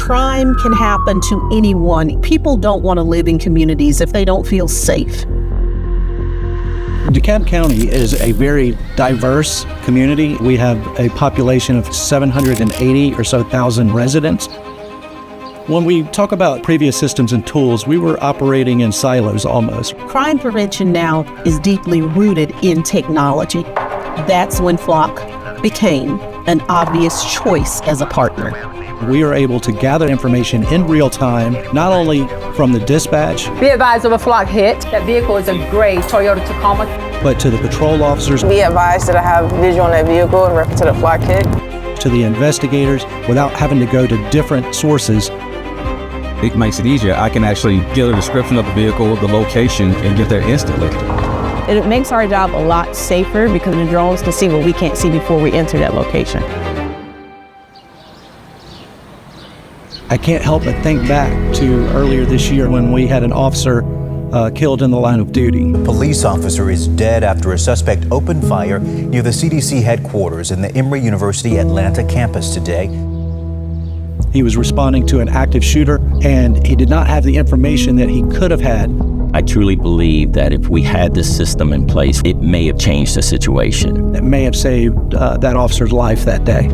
Crime can happen to anyone. People don't want to live in communities if they don't feel safe. DeKalb County is a very diverse community. We have a population of 780 or so thousand residents. When we talk about previous systems and tools, we were operating in silos almost. Crime prevention now is deeply rooted in technology. That's when Flock became an obvious choice as a partner. We are able to gather information in real time, not only from the dispatch, Be advised of a Flock hit. That vehicle is a gray Toyota Tacoma. but to the patrol officers, Be advised that I have visual on that vehicle in reference to the Flock hit. to the investigators, without having to go to different sources. It makes it easier. I can actually get a description of the vehicle, the location, and get there instantly. It makes our job a lot safer because the drones can see what we can't see before we enter that location. I can't help but think back to earlier this year when we had an officer killed in the line of duty. A police officer is dead after a suspect opened fire near the CDC headquarters in the Emory University Atlanta campus today. He was responding to an active shooter, and he did not have the information that he could have had. I truly believe that if we had this system in place, it may have changed the situation. That may have saved that officer's life that day.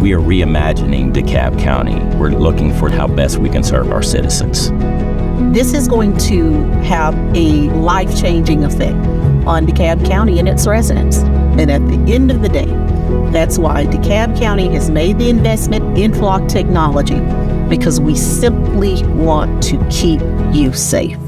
We are reimagining DeKalb County. We're looking for how best we can serve our citizens. This is going to have a life-changing effect on DeKalb County and its residents. And at the end of the day, that's why DeKalb County has made the investment in Flock technology, because we simply want to keep you safe.